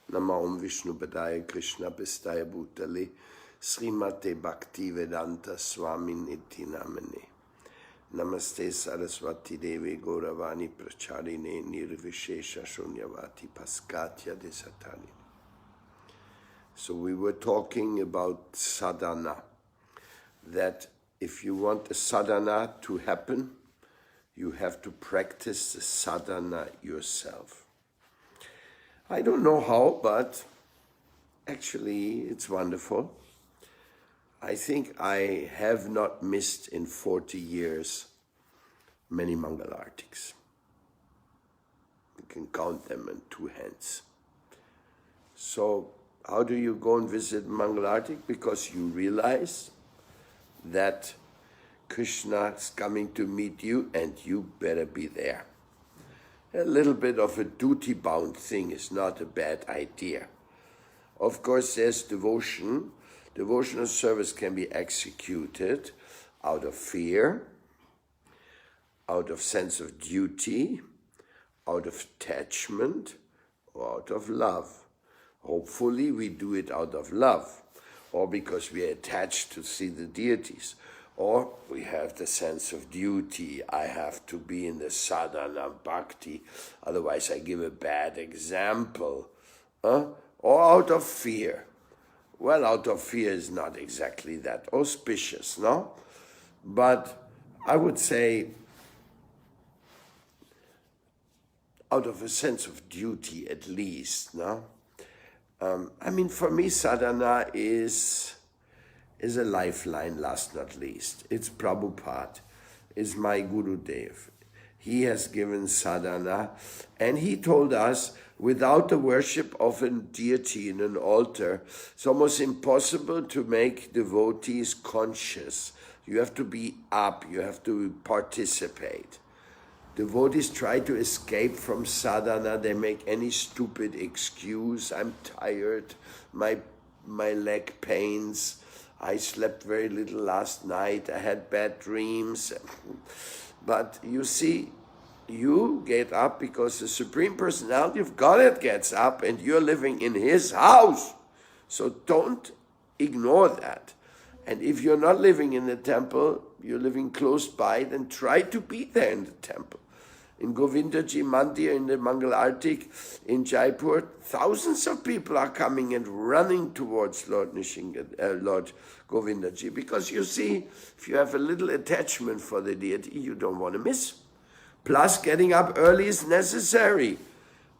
Nama Om Vishnu Padaya Krishna Pestaya Bhutale Srimate Bhakti Vedanta Swami Niti Namane Namaste Saraswati Devi Gauravani Pracharine Nirvishesha Shunyavati Paskatya Desatani. So we were talking about sadhana, that if you want a sadhana to happen, you have to practice the sadhana yourself. I don't know how, but actually it's wonderful. I think I have not missed in 40 years many Mangalartiks. You can count them in two hands. So how do you go and visit Mangalartik? Because you realize that Krishna is coming to meet you and you better be there. A little bit of a duty-bound thing is not a bad idea. Of course, there's devotion. Devotional service can be executed out of fear, out of sense of duty, out of attachment, or out of love. Hopefully, we do it out of love, or because we are attached to see the deities. Or we have the sense of duty. I have to be in the sadhana bhakti, otherwise I give a bad example. Or out of fear. Well, out of fear is not exactly that auspicious, no? But I would say out of a sense of duty at least, no? For me, sadhana is a lifeline, last not least. It's Prabhupada, is my Gurudev. He has given sadhana, and he told us, without the worship of a deity in an altar, it's almost impossible to make devotees conscious. You have to be up, you have to participate. Devotees try to escape from sadhana, they make any stupid excuse. I'm tired, my leg pains, I slept very little last night, I had bad dreams. But you see, you get up because the Supreme Personality of Godhead gets up and you're living in His house. So don't ignore that. And if you're not living in the temple, you're living close by, then try to be there in the temple. In Govindaji Mandir, in the Mangal Artik, in Jaipur, thousands of people are coming and running towards Lord Govindaji. Because you see, if you have a little attachment for the deity, you don't want to miss. Plus, getting up early is necessary.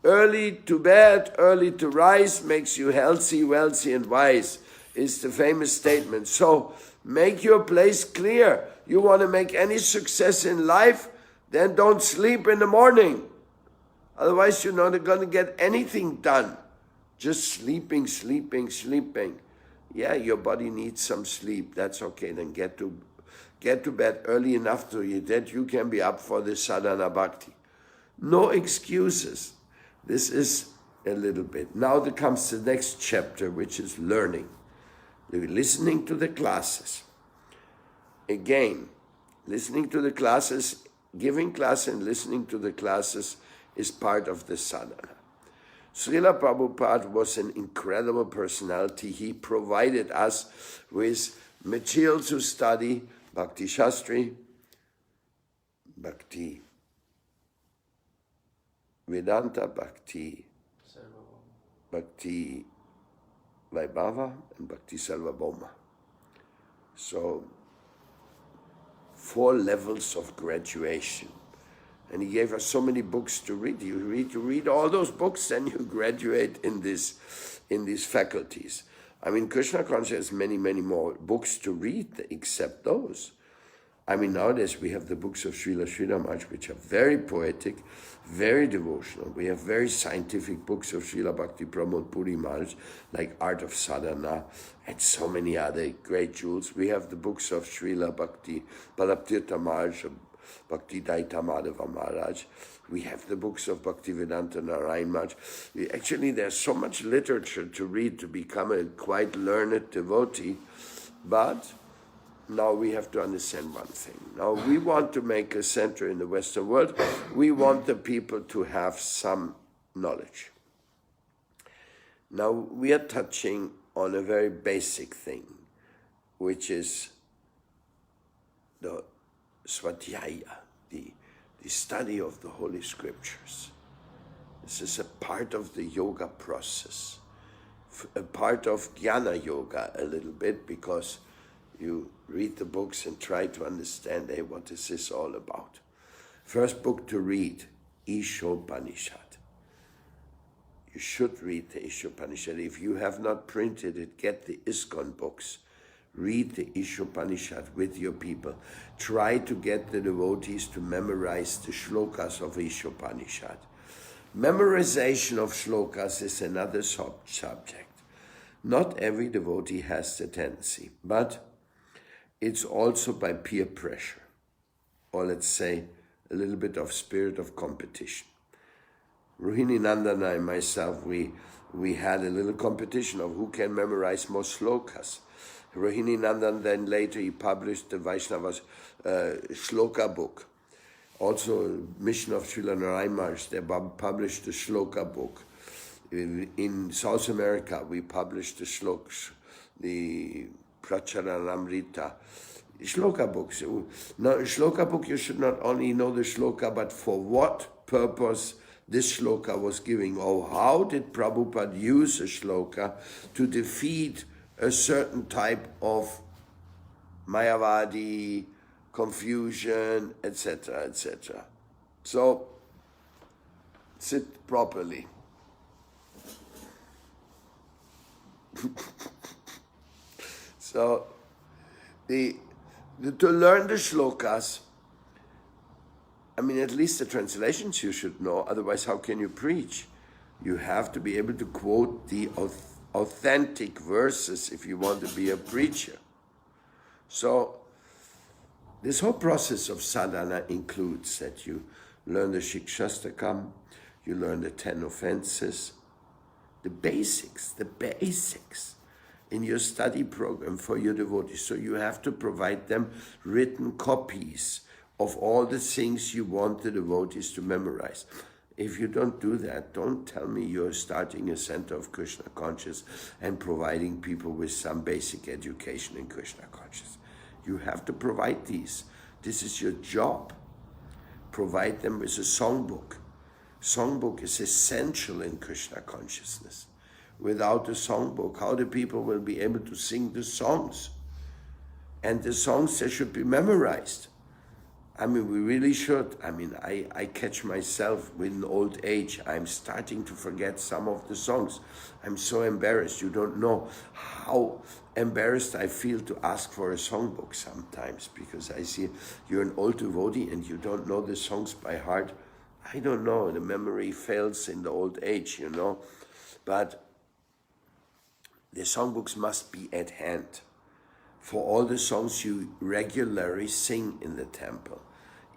Early to bed, early to rise makes you healthy, wealthy, and wise, is the famous statement. So, make your place clear. You want to make any success in life, then don't sleep in the morning. Otherwise, you're not going to get anything done. Just sleeping. Yeah, your body needs some sleep. That's okay. Then get to bed early enough that you can be up for the sadhana bhakti. No excuses. This is a little bit. Now there comes the next chapter, which is learning. Listening to the classes. Again, listening to the classes, giving class and listening to the classes is part of the sadhana. Srila Prabhupada was an incredible personality. He provided us with material to study Bhakti Shastri, Bhakti Vedanta, Bhakti Vaibhava, and Bhakti Sarvabhauma. So 4 levels of graduation. And he gave us so many books to read. You read all those books, and you graduate in these faculties. Krishna Conscious has many, many more books to read except those. Nowadays we have the books of Srila Sridhar Maharaj, which are very poetic, very devotional. We have very scientific books of Srila Bhakti Pramod Puri Maharaj, like Art of Sadhana, and so many other great jewels. We have the books of Srila Bhakti Balabhtirtha Maharaj, Bhakti Daita Madhava Maharaj. We have the books of Bhaktivedanta Narayan Maharaj. There's so much literature to read to become a quite learned devotee, but now we have to understand one thing. Now we want to make a center in the Western world. We want the people to have some knowledge. Now we are touching on a very basic thing, which is the Swadhyaya, the study of the Holy Scriptures. This is a part of the yoga process, a part of Jnana Yoga a little bit, because you read the books and try to understand, hey, what is this all about? First book to read, Ishopanishad. You should read the Ishopanishad. If you have not printed it, get the ISKCON books. Read the Ishopanishad with your people. Try to get the devotees to memorize the shlokas of Ishopanishad. Memorization of shlokas is another subject. Not every devotee has the tendency, but it's also by peer pressure, or let's say a little bit of spirit of competition. Rohini Nandana and myself, we had a little competition of who can memorize more shlokas. Rohini Nandan then later he published the Vaishnava's shloka book. Also, Mission of Srila Narayan Maharaj, they published the shloka book. In South America, we published the shlokas, the Pracharanamrita, shloka books. Now, shloka book, you should not only know the shloka, but for what purpose this shloka was giving. Oh, how did Prabhupada use a shloka to defeat a certain type of Mayavadi, confusion, etc., etc. So, sit properly. So, to learn the shlokas, I mean, at least the translations you should know, otherwise how can you preach? You have to be able to quote the authentic verses if you want to be a preacher. So, this whole process of sadhana includes that you learn the Shikshastakam, you learn the 10 offenses, the basics in your study program for your devotees. So you have to provide them written copies of all the things you want the devotees to memorize. If you don't do that, don't tell me you're starting a center of Krishna Conscious and providing people with some basic education in Krishna Conscious. You have to provide these. This is your job. Provide them with a songbook. Songbook is essential in Krishna consciousness. Without a songbook, how the people will be able to sing the songs? And the songs, they should be memorized. I mean, we really should. I mean, I catch myself with old age. I'm starting to forget some of the songs. I'm so embarrassed. You don't know how embarrassed I feel to ask for a songbook sometimes, because I see you're an old devotee and you don't know the songs by heart. I don't know. The memory fails in the old age, you know. But the songbooks must be at hand for all the songs you regularly sing in the temple,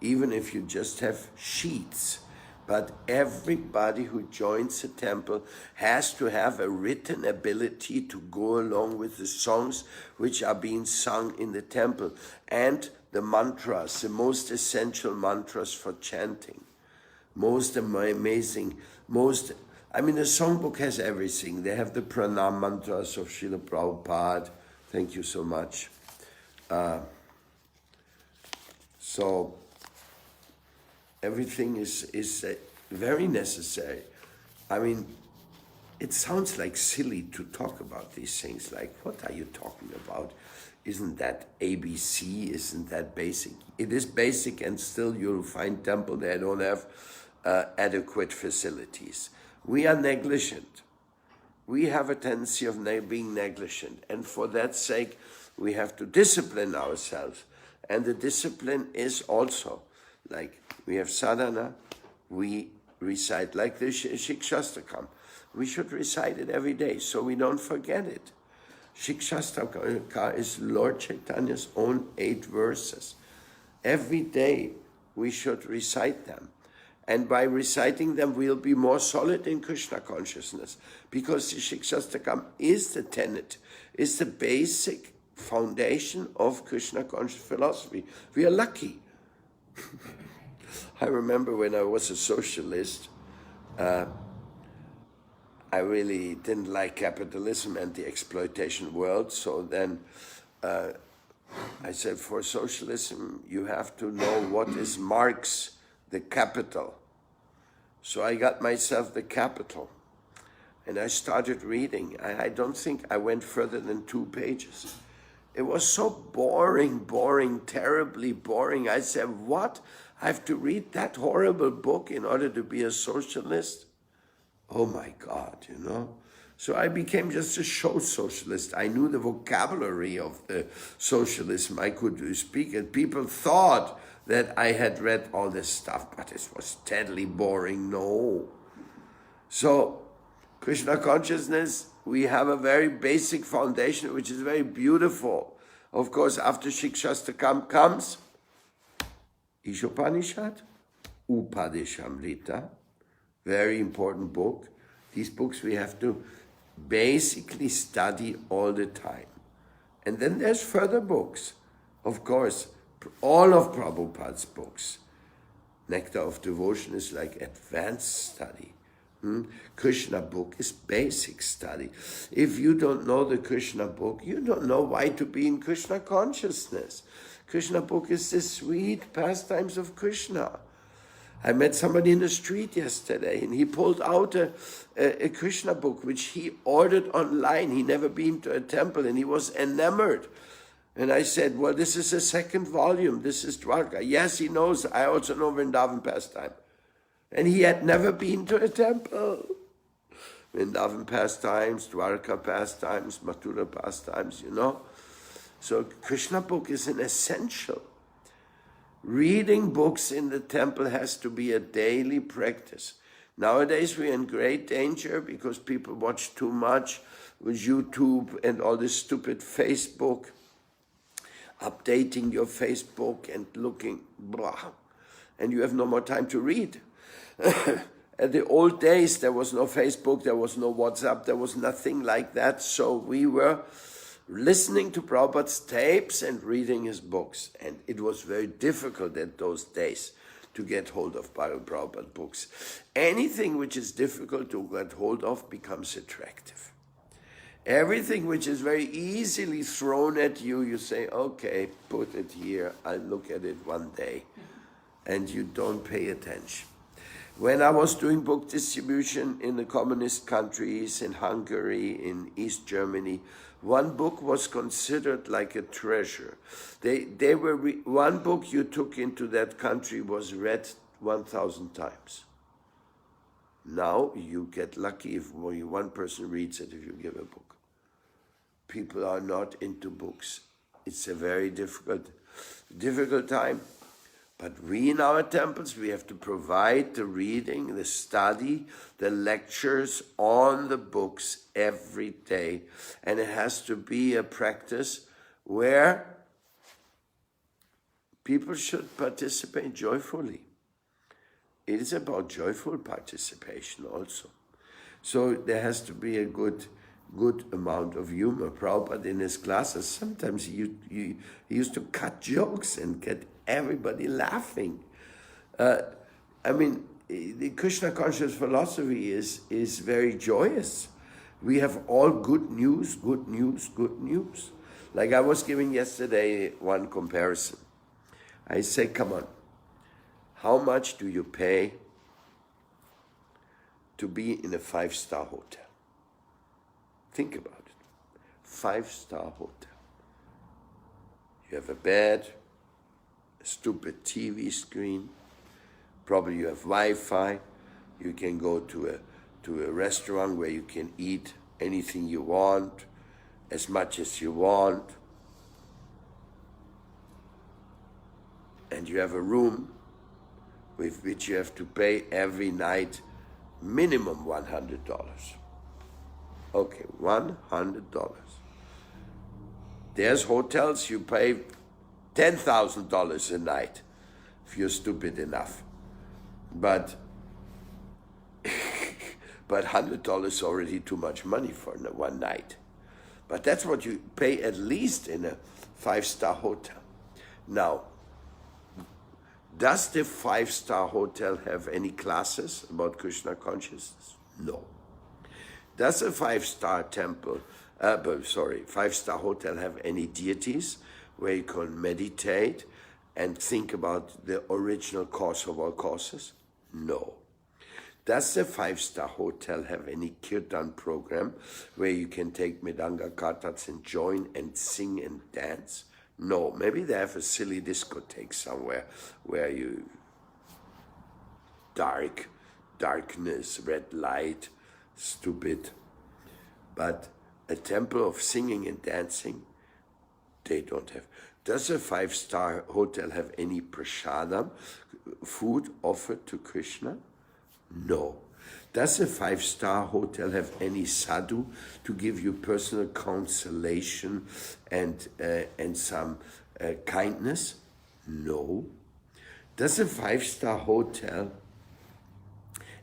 even if you just have sheets. But everybody who joins the temple has to have a written ability to go along with the songs which are being sung in the temple, and the mantras, the most essential mantras for chanting. Most amazing, I mean, the songbook has everything. They have the pranam mantras of Srila Prabhupada. Thank you so much. So everything is very necessary. I mean, it sounds like silly to talk about these things. Like, what are you talking about? Isn't that ABC? Isn't that basic? It is basic, and still you'll find temple that don't have adequate facilities. We are negligent. We have a tendency of being negligent, and for that sake, we have to discipline ourselves. And the discipline is also, like, we have sadhana, we recite, like the Shikshastakam. We should recite it every day so we don't forget it. Shikshastaka is Lord Chaitanya's own 8 verses. Every day we should recite them. And by reciting them, we'll be more solid in Krishna consciousness, because the Shikshastakam is the tenet, is the basic foundation of Krishna conscious philosophy. We are lucky. I remember when I was a socialist, I really didn't like capitalism and the exploitation world. So then I said, for socialism, you have to know what is Marx, the capital. So I got myself the capital. And I started reading. I don't think I went further than 2 pages. It was so boring, terribly boring. I said, what? I have to read that horrible book in order to be a socialist? Oh my God, you know? So I became just a show socialist. I knew the vocabulary of the socialism. I could speak it. People thought that I had read all this stuff, but it was deadly boring. No. So Krishna consciousness, we have a very basic foundation, which is very beautiful. Of course, after Shikshastakam comes Ishopanishad, Upadeshamrita, very important book. These books we have to basically study all the time. And then there's further books. Of course, all of Prabhupada's books. Nectar of Devotion is like advanced study. Krishna book is basic study. If you don't know the Krishna book, you don't know why to be in Krishna consciousness. Krishna book is the sweet pastimes of Krishna. I met somebody in the street yesterday and he pulled out a Krishna book which he ordered online. He never been to a temple and he was enamored. And I said, well, this is a second volume. This is Dwarka. Yes, he knows. I also know Vrindavan pastime. And he had never been to a temple. Vrindavan pastimes, Dwarka pastimes, Mathura pastimes, you know. So Krishna book is an essential. Reading books in the temple has to be a daily practice. Nowadays we're in great danger because people watch too much with YouTube and all this stupid Facebook, updating your Facebook and looking, blah, and you have no more time to read. At the old days, there was no Facebook, there was no WhatsApp, there was nothing like that. So we were listening to Prabhupada's tapes and reading his books. And it was very difficult at those days to get hold of Prabhupada books. Anything which is difficult to get hold of becomes attractive. Everything which is very easily thrown at you, you say, okay, put it here, I'll look at it one day. And you don't pay attention. When I was doing book distribution in the communist countries, in Hungary, in East Germany, one book was considered like a treasure. One book you took into that country was read 1,000 times. Now you get lucky if only one person reads it if you give a book. People are not into books. It's a very difficult time. But we in our temples, we have to provide the reading, the study, the lectures on the books every day. And it has to be a practice where people should participate joyfully. It is about joyful participation also. So there has to be a good amount of humor. Prabhupada in his classes, sometimes he used to cut jokes and get everybody laughing. I mean, the Krishna conscious philosophy is very joyous. We have all good news. Like I was giving yesterday one comparison. I say, come on, how much do you pay to be in a 5-star hotel? Think about it. 5-star hotel. You have a bed, a stupid TV screen, probably you have Wi-Fi, you can go to a restaurant where you can eat anything you want, as much as you want, and you have a room with which you have to pay every night minimum $100. Okay, $100. There's hotels you pay $10,000 a night if you're stupid enough. But $100 is already too much money for one night. But that's what you pay at least in a 5-star hotel. Now, does the 5-star hotel have any classes about Krishna consciousness? No. Does a five-star temple, five-star hotel have any deities where you can meditate and think about the original cause of all causes? No. Does the five-star hotel have any kirtan program where you can take Mridanga kartals and join and sing and dance? No. Maybe they have a silly discotheque somewhere where you darkness, red light, stupid. But a temple of singing and dancing, they don't have. Does a five-star hotel have any prasadam, food offered to Krishna? No. Does a five-star hotel have any sadhu to give you personal consolation and some kindness? No. Does a five-star hotel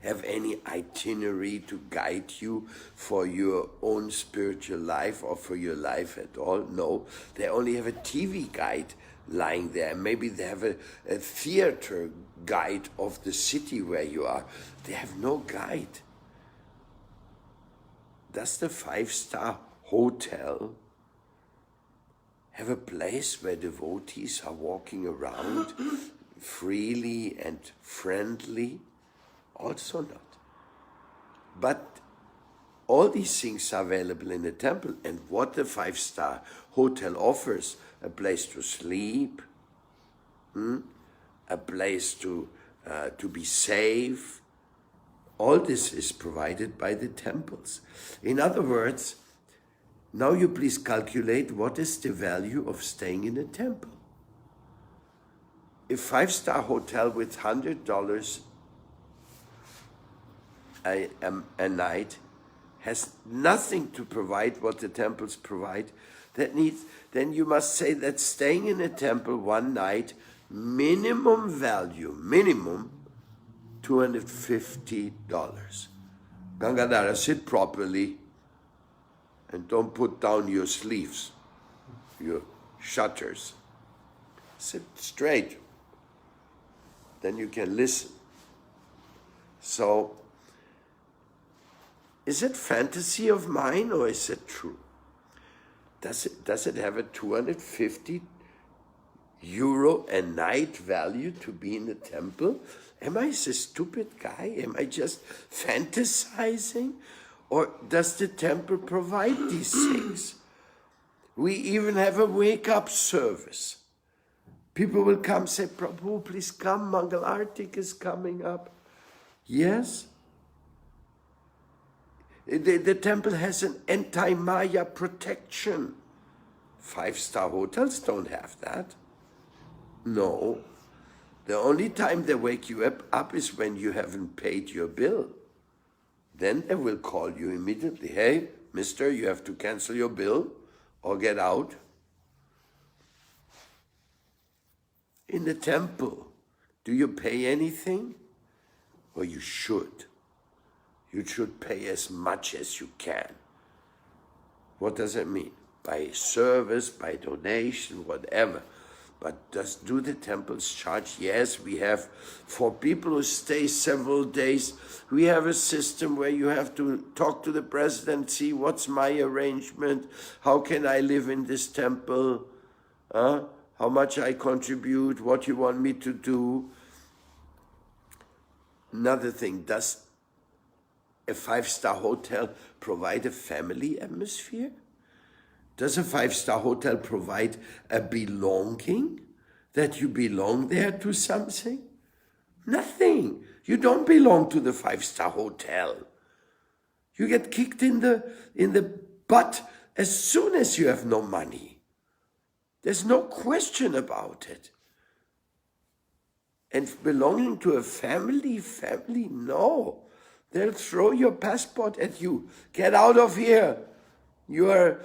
have any itinerary to guide you for your own spiritual life or for your life at all? No. They only have a TV guide lying there. Maybe they have a theater guide of the city where you are. They have no guide. Does the five-star hotel have a place where devotees are walking around freely and friendly? Also not. But all these things are available in the temple. And what the five-star hotel offers, a place to sleep, a place to be safe, all this is provided by the temples. In other words, now you please calculate what is the value of staying in a temple. A five-star hotel with $100 a night has nothing to provide what the temples provide. Then you must say that staying in a temple one night, minimum value, $250. Gangadhara, sit properly and don't put down your sleeves, your shutters. Sit straight. Then you can listen. So, is it fantasy of mine or is it true? Does it have a 250 euro a night value to be in the temple? Am I a stupid guy? Am I just fantasizing? Or does the temple provide these things? We even have a wake-up service. People will come and say, Prabhu, please come, Mangal Artik is coming up. Yes? The temple has an anti-Maya protection. Five-star hotels don't have that. No. The only time they wake you up is when you haven't paid your bill. Then they will call you immediately. Hey, mister, you have to cancel your bill or get out. In the temple, do you pay anything? Well, you should. You should pay as much as you can. What does it mean? By service, by donation, whatever. But do the temples charge? Yes, we have. For people who stay several days, we have a system where you have to talk to the president, see what's my arrangement, how can I live in this temple, how much I contribute, what you want me to do. Another thing, does a five-star hotel provide a family atmosphere? Does a five-star hotel provide a belonging, that you belong there to something? Nothing. You don't belong to the five-star hotel. You get kicked in the butt as soon as you have no money. There's no question about it. And belonging to a family, no. They'll throw your passport at you. Get out of here. You're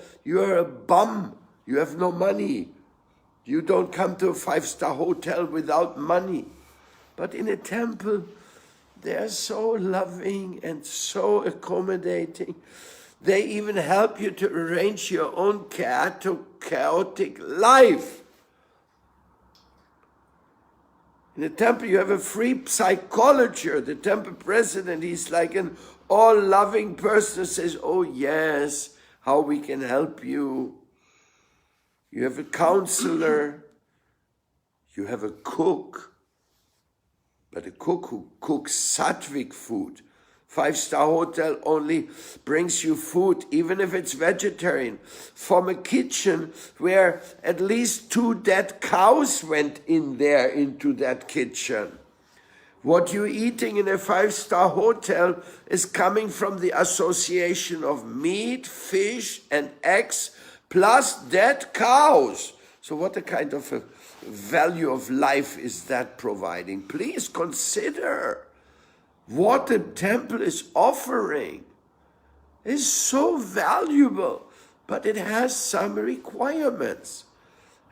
a bum. You have no money. You don't come to a five-star hotel without money. But in a temple, they're so loving and so accommodating. They even help you to arrange your own chaotic life. In the temple, you have a free psychologist. The temple president, he's like an all-loving person who says, oh yes, how we can help you. You have a counselor, you have a cook, but a cook who cooks sattvic food. 5-star hotel only brings you food, even if it's vegetarian, from a kitchen where at least 2 dead cows went in there into that kitchen. What you're eating in a 5-star hotel is coming from the association of meat, fish, and eggs, plus dead cows. So what a kind of a value of life is that providing? Please consider what the temple is offering. It's so valuable, but it has some requirements.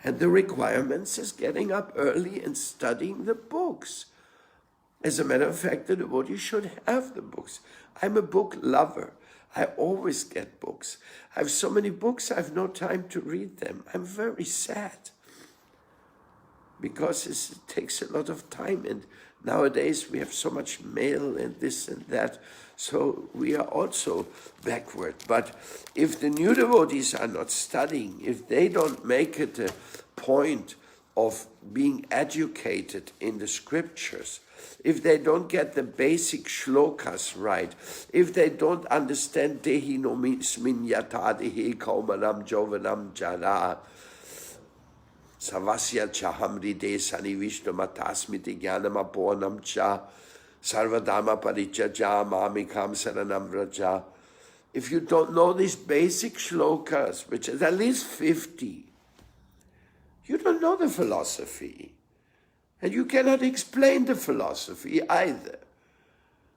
And the requirements is getting up early and studying the books. As a matter of fact, the devotee should have the books. I'm a book lover. I always get books. I have so many books, I have no time to read them. I'm very sad because it takes a lot of time, and nowadays we have so much mail and this and that, so we are also backward. But if the new devotees are not studying, if they don't make it a point of being educated in the scriptures, if they don't get the basic shlokas right, if they don't understand Dehi no sminyata dehi kaumanam jovanam jara, savasya chahamri desani vishnu matasmiti jnanam apornam cha, sarvadharma parichaja mamikam saranam vraja. If you don't know these basic shlokas, which is at least 50, you don't know the philosophy. And you cannot explain the philosophy either.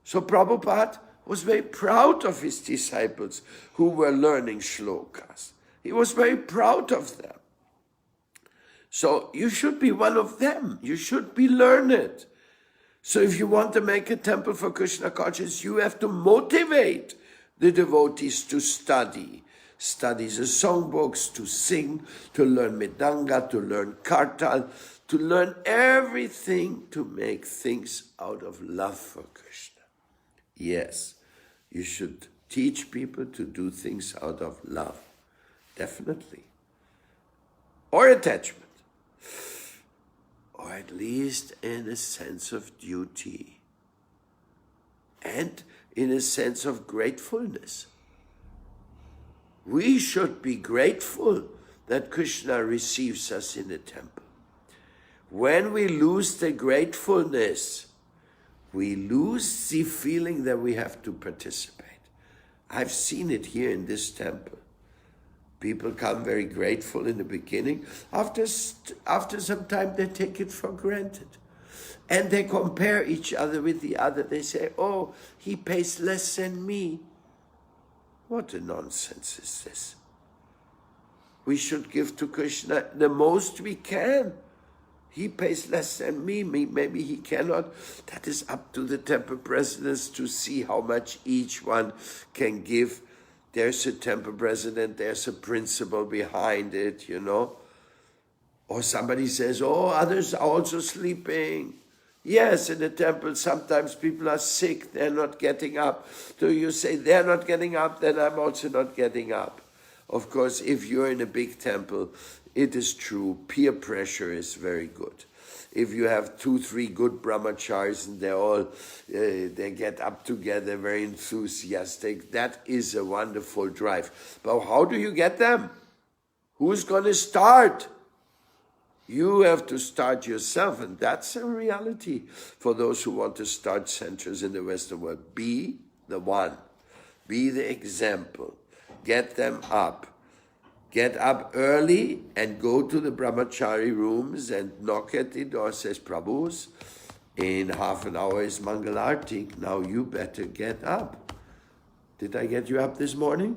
So Prabhupada was very proud of his disciples who were learning shlokas. He was very proud of them. So you should be one of them. You should be learned. So if you want to make a temple for Krishna Conscious, you have to motivate the devotees to study. Study the songbooks, to sing, to learn Mridanga, to learn Kartal, to learn everything to make things out of love for Krishna. Yes, you should teach people to do things out of love, definitely. Or attachment, or at least in a sense of duty, and in a sense of gratefulness. We should be grateful that Krishna receives us in the temple. When we lose the gratefulness, we lose the feeling that we have to participate. I've seen it here in this temple. People come very grateful in the beginning. After some time, they take it for granted. And they compare each other with the other. They say, oh, he pays less than me. What a nonsense is this? We should give to Krishna the most we can. He pays less than me, maybe he cannot. That is up to the temple presidents to see how much each one can give. There's a temple president, there's a principle behind it, you know. Or somebody says, oh, others are also sleeping. Yes, in the temple, sometimes people are sick, they're not getting up. So you say, they're not getting up, then I'm also not getting up. Of course, if you're in a big temple, it is true, peer pressure is very good. If you have 2-3 good brahmacharis and they get up together, very enthusiastic, that is a wonderful drive. But how do you get them? Who's going to start? You have to start yourself, and that's a reality for those who want to start centers in the Western world. Be the one. Be the example. Get them up. Get up early and go to the brahmachari rooms and knock at the door, says, Prabhus, in half an hour is Mangalarti. Now you better get up. Did I get you up this morning?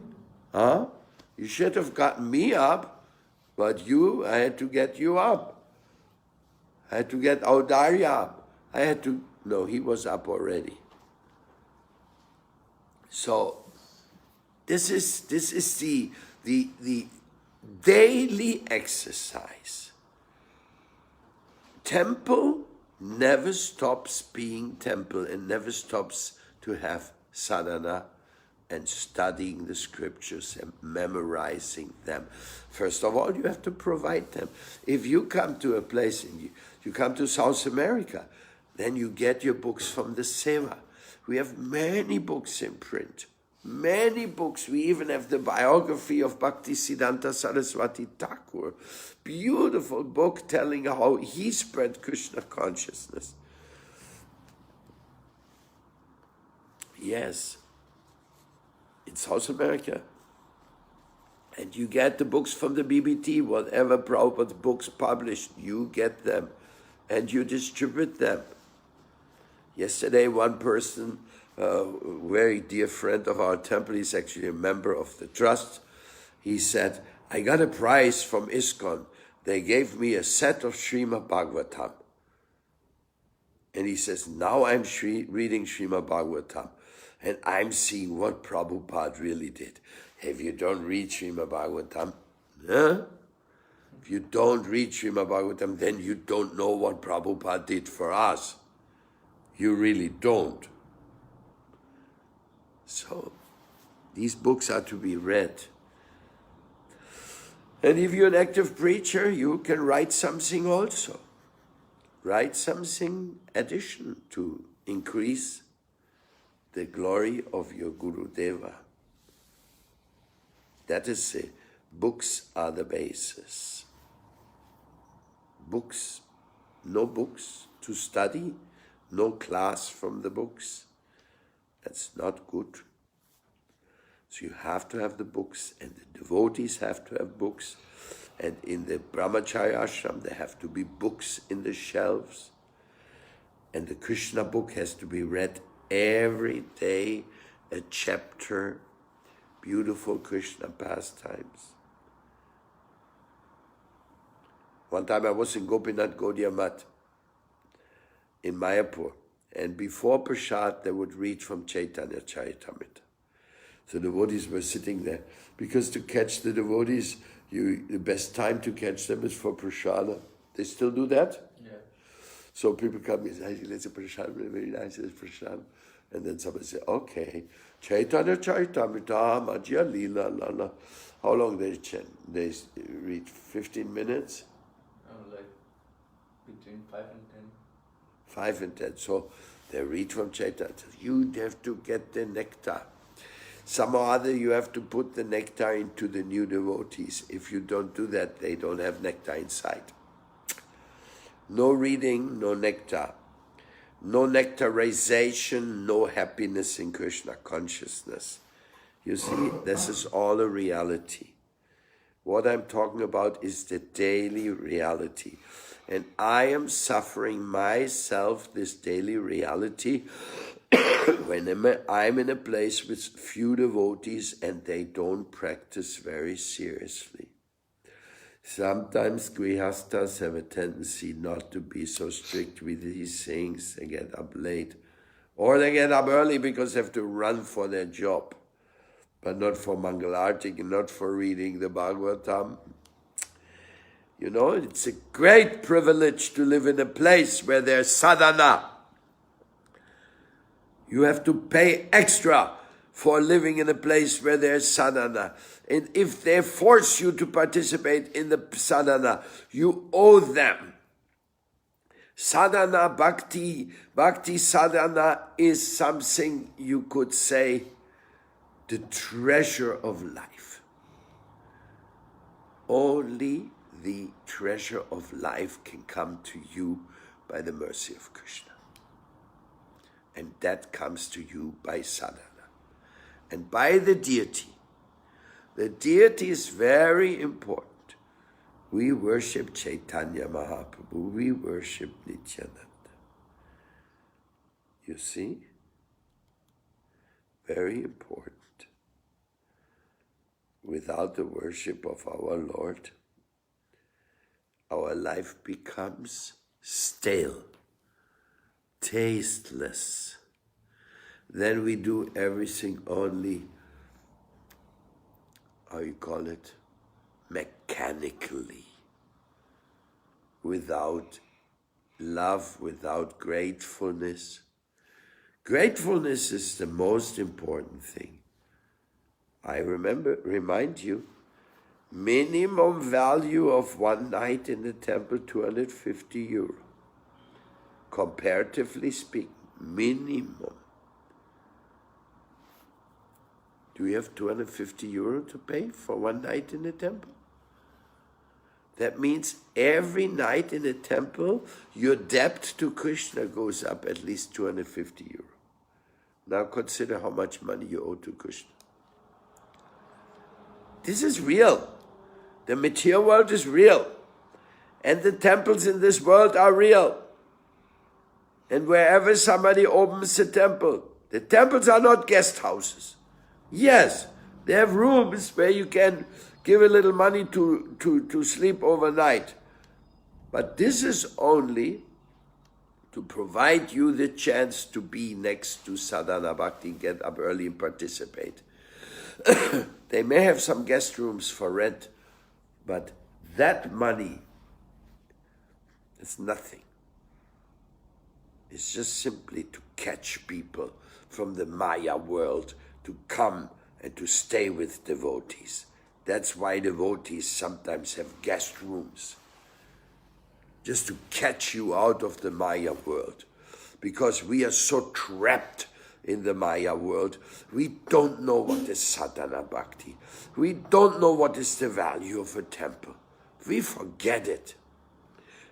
Huh? You should have gotten me up, but I had to get you up. I had to get Audarya up. No, he was up already. So this is the daily exercise. Temple never stops being temple and never stops to have sadhana and studying the scriptures and memorizing them. First of all, you have to provide them. If you come to a place, and you come to South America, then you get your books from the Seva. We have many books in print. Many books. We even have the biography of Bhaktisiddhanta Saraswati Thakur. Beautiful book telling how he spread Krishna consciousness. Yes, in South America. And you get the books from the BBT, whatever Prabhupada's books published, you get them and you distribute them. Yesterday, one person, a very dear friend of our temple, he's actually a member of the trust, he said, I got a prize from ISKCON. They gave me a set of Srimad Bhagavatam. And he says, now I'm reading Srimad Bhagavatam. And I'm seeing what Prabhupada really did. If you don't read Srimad Bhagavatam, if you don't read Srimad Bhagavatam, then you don't know what Prabhupada did for us. You really don't. So, these books are to be read. And if you're an active preacher, you can write something also. Write something addition to increase the glory of your Guru Deva. That is it. Books are the basis. Books, no books to study, no class from the books. That's not good. So you have to have the books, and the devotees have to have books, and in the Brahmacharya ashram there have to be books in the shelves, and the Krishna book has to be read every day, a chapter, beautiful Krishna pastimes. One time I was in Gopinath Gaudiya Math in Mayapur, and before Prasad they would read from Chaitanya Charitamrita. So the devotees were sitting there, because to catch the devotees, the best time to catch them is for Prasada. They still do that? Yeah. So people come and say, let's say Prasad, very nice, it's Prasad. And then somebody say, okay, Chaitanya Charitamrita, Madhya Lila, Lala. How long they chant? They read 15 minutes? Like between 5 and 10. 5 and 10. So they read from Chaitanya. You have to get the nectar. Somehow or other you have to put the nectar into the new devotees. If you don't do that, they don't have nectar inside. No reading, no nectar. No nectarization, no happiness in Krishna consciousness. You see, this is all a reality. What I'm talking about is the daily reality. And I am suffering myself this daily reality when I'm in a place with few devotees and they don't practice very seriously. Sometimes grihastas have a tendency not to be so strict with these things. They get up late. Or they get up early because they have to run for their job. But not for Mangalartik and not for reading the Bhagavatam. You know, it's a great privilege to live in a place where there's sadhana. You have to pay extra for living in a place where there's sadhana. And if they force you to participate in the sadhana, you owe them. Sadhana, bhakti sadhana is something you could say the treasure of life. Only the treasure of life can come to you by the mercy of Krishna. And that comes to you by sadhana. And by the deity. The deity is very important. We worship Chaitanya Mahaprabhu. We worship Nityananda. You see? Very important. Without the worship of our Lord, our life becomes stale, tasteless. Then we do everything only, how you call it, mechanically, without love, without gratefulness. Gratefulness is the most important thing. I remind you, minimum value of one night in the temple, 250 euro. Comparatively speaking, minimum. Do you have 250 euro to pay for one night in the temple? That means every night in the temple, your debt to Krishna goes up at least 250 euro. Now consider how much money you owe to Krishna. This is real. The material world is real. And the temples in this world are real. And wherever somebody opens a temple, the temples are not guest houses. Yes, they have rooms where you can give a little money to sleep overnight. But this is only to provide you the chance to be next to sadhana bhakti, get up early and participate. They may have some guest rooms for rent, but that money is nothing. It's just simply to catch people from the Maya world to come and to stay with devotees. That's why devotees sometimes have guest rooms. Just to catch you out of the Maya world. Because we are so trapped in the Maya world. We don't know what is sadhana bhakti. We don't know what is the value of a temple. We forget it.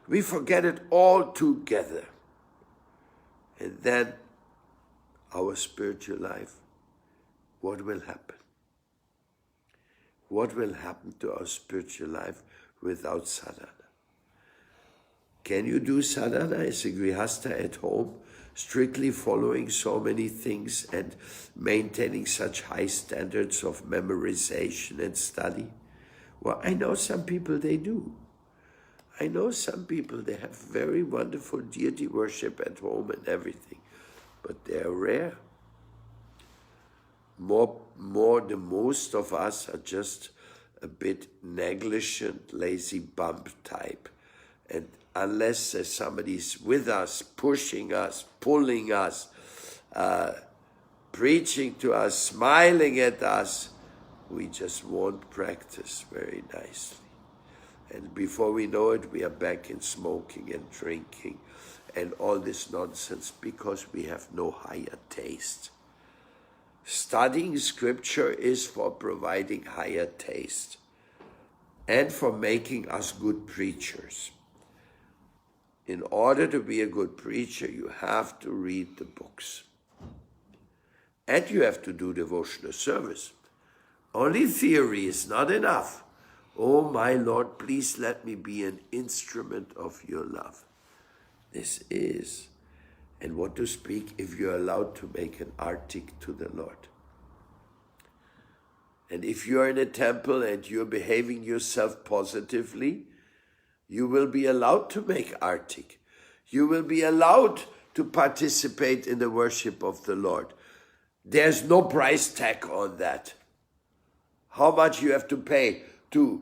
We forget it all together. And then our spiritual life, what will happen? What will happen to our spiritual life without sadhana? Can you do sadhana as a grihastha at home, strictly following so many things and maintaining such high standards of memorization and study? Well, I know some people they do. I know some people, they have very wonderful deity worship at home and everything, but they're rare. The most of us are just a bit negligent, lazy bump type. And unless there's somebody's with us, pushing us, pulling us, preaching to us, smiling at us, we just won't practice very nicely. And before we know it, we are back in smoking and drinking and all this nonsense because we have no higher taste. Studying scripture is for providing higher taste and for making us good preachers. In order to be a good preacher, you have to read the books. And you have to do devotional service. Only theory is not enough. Oh, my Lord, please let me be an instrument of your love. This is. And what to speak if you're allowed to make an artik to the Lord. And if you're in a temple and you're behaving yourself positively, you will be allowed to make artik. You will be allowed to participate in the worship of the Lord. There's no price tag on that. How much you have to pay to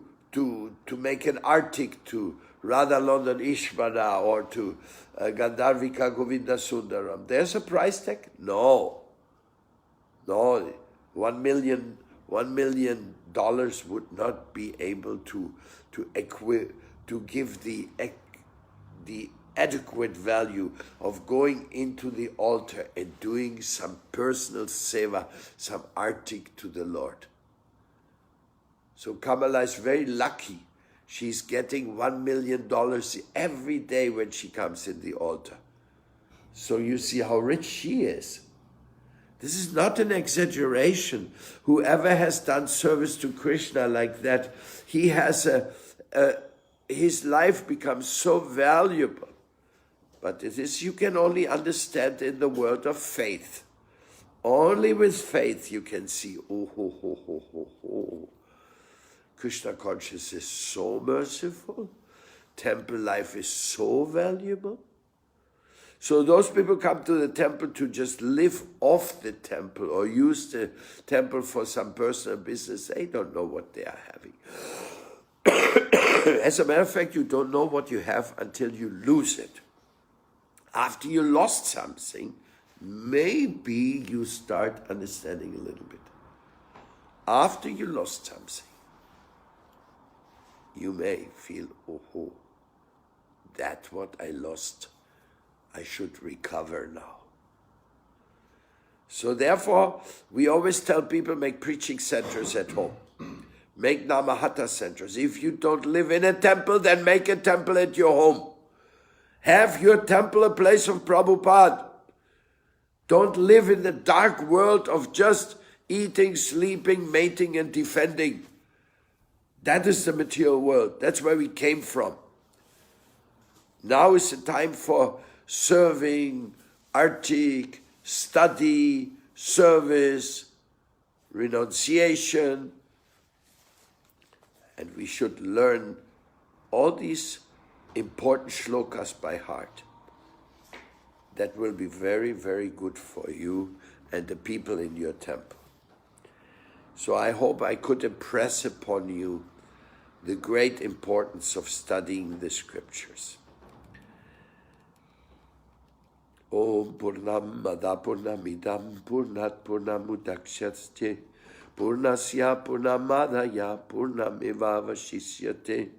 make an artik to Radha London Ishvara or to Gandharvika Govinda Sundaram. There's a price tag? No. $1 million would not be able to give the adequate value of going into the altar and doing some personal seva, some artik to the Lord. So Kamala is very lucky. She's getting $1 million every day when she comes in the altar. So you see how rich she is. This is not an exaggeration. Whoever has done service to Krishna like that, he has his life becomes so valuable. But this you can only understand in the world of faith. Only with faith you can see, Krishna Conscious is so merciful. Temple life is so valuable. So those people come to the temple to just live off the temple or use the temple for some personal business. They don't know what they are having. As a matter of fact, you don't know what you have until you lose it. After you lost something, maybe you start understanding a little bit. After you lost something, you may feel, oh, that's what I lost. I should recover now. So therefore, we always tell people, make preaching centers at home. Make Namahata centers. If you don't live in a temple, then make a temple at your home. Have your temple a place of Prabhupada. Don't live in the dark world of just eating, sleeping, mating, and defending. That is the material world. That's where we came from. Now is the time for serving, artik, study, service, renunciation. And we should learn all these important shlokas by heart. That will be very, very good for you and the people in your temple. So I hope I could impress upon you the great importance of studying the scriptures. Om Purnam Mada Purnamidam Purnat Purnamudakshasya Purnasya Purnamadaya Purnamevavashisyate.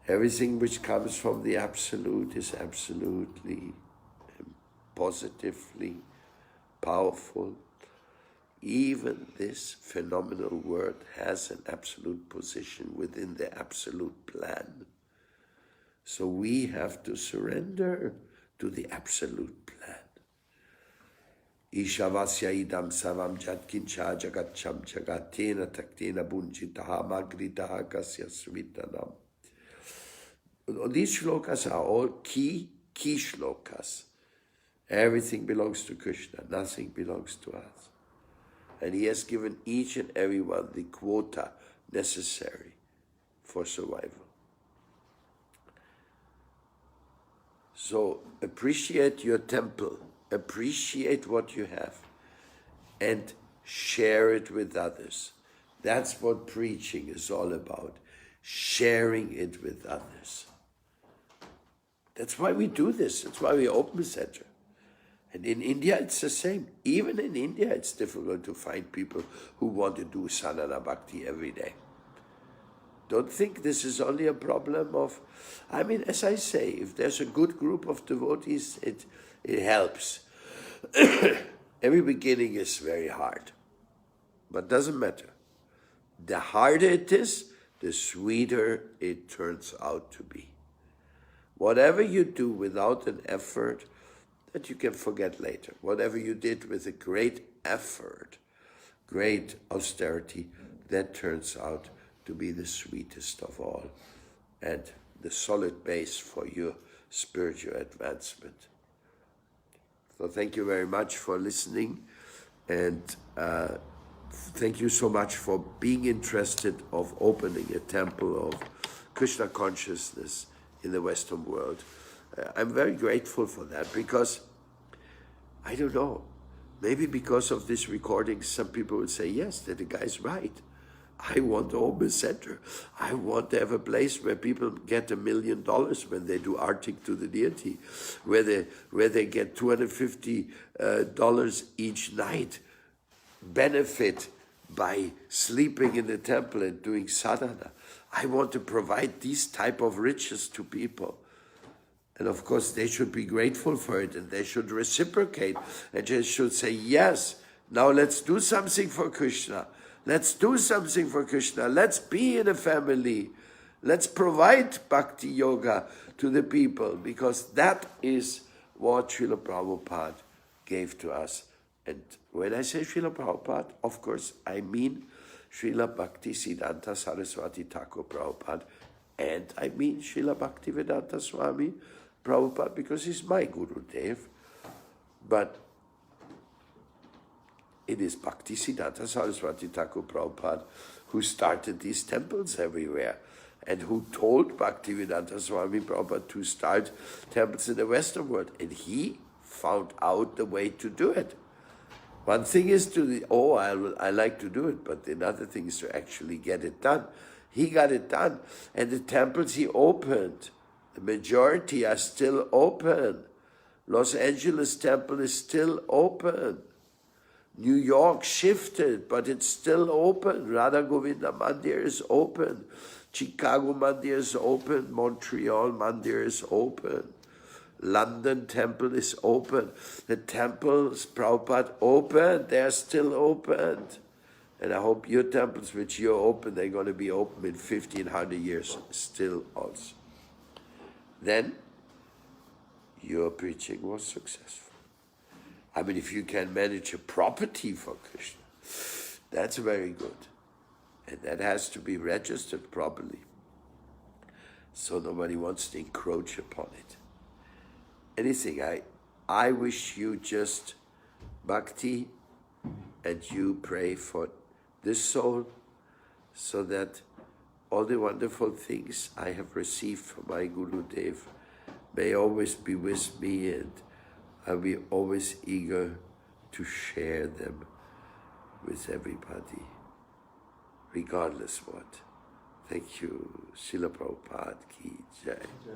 Everything which comes from the Absolute is absolutely, positively powerful. Even this phenomenal word has an absolute position within the absolute plan. So we have to surrender to the absolute plan. Ishavasya idam savam jatkincha jagatcham jagatena taktena bunjitaha magritaha kasya svitanam. These shlokas are all key shlokas. Everything belongs to Krishna, nothing belongs to us. And he has given each and every one the quota necessary for survival. So appreciate your temple, appreciate what you have, and share it with others. That's what preaching is all about, sharing it with others. That's why we do this. That's why we open a center. And in India, it's the same. Even in India, it's difficult to find people who want to do sadhana bhakti every day. Don't think this is only a problem of, as I say, if there's a good group of devotees, it helps. Every beginning is very hard, but doesn't matter. The harder it is, the sweeter it turns out to be. Whatever you do without an effort, that you can forget later. Whatever you did with a great effort, great austerity, that turns out to be the sweetest of all and the solid base for your spiritual advancement. So thank you very much for listening, and thank you so much for being interested of opening a temple of Krishna consciousness in the Western world. I'm very grateful for that, because, I don't know, maybe because of this recording, some people will say, yes, that the guy's right. I want to open a center. I want to have a place where people get $1 million when they do artik to the deity, where they get $250 each night, benefit by sleeping in the temple and doing sadhana. I want to provide these type of riches to people. And of course, they should be grateful for it, and they should reciprocate, and they should say, yes, now let's do something for Krishna. Let's do something for Krishna. Let's be in a family. Let's provide bhakti yoga to the people, because that is what Srila Prabhupada gave to us. And when I say Srila Prabhupada, of course, I mean Srila Bhakti Siddhanta Saraswati Thakur Prabhupada, and I mean Srila Bhaktivedanta Swami Prabhupada, because he's my Guru Dev. But it is Bhakti Siddhanta Saraswati Thakur Prabhupada who started these temples everywhere, and who told Bhaktivedanta Swami Prabhupada to start temples in the Western world. And he found out the way to do it. One thing is I like to do it, but another thing is to actually get it done. He got it done. And the temples he opened, the majority are still open. Los Angeles temple is still open. New York shifted, but it's still open. Radha Govinda Mandir is open. Chicago Mandir is open. Montreal Mandir is open. London temple is open. The temples, Prabhupada, open. They're still open. And I hope your temples, which you're open, they're going to be open in 1500 years still also. Then your preaching was successful. I mean, if you can manage a property for Krishna, that's very good. And that has to be registered properly, so nobody wants to encroach upon it. Anything, I wish you just bhakti, and you pray for this soul, so that all the wonderful things I have received from my Guru Dev may always be with me, and I'll be always eager to share them with everybody, regardless what. Thank you. Srila Prabhupada ki jai. Jai.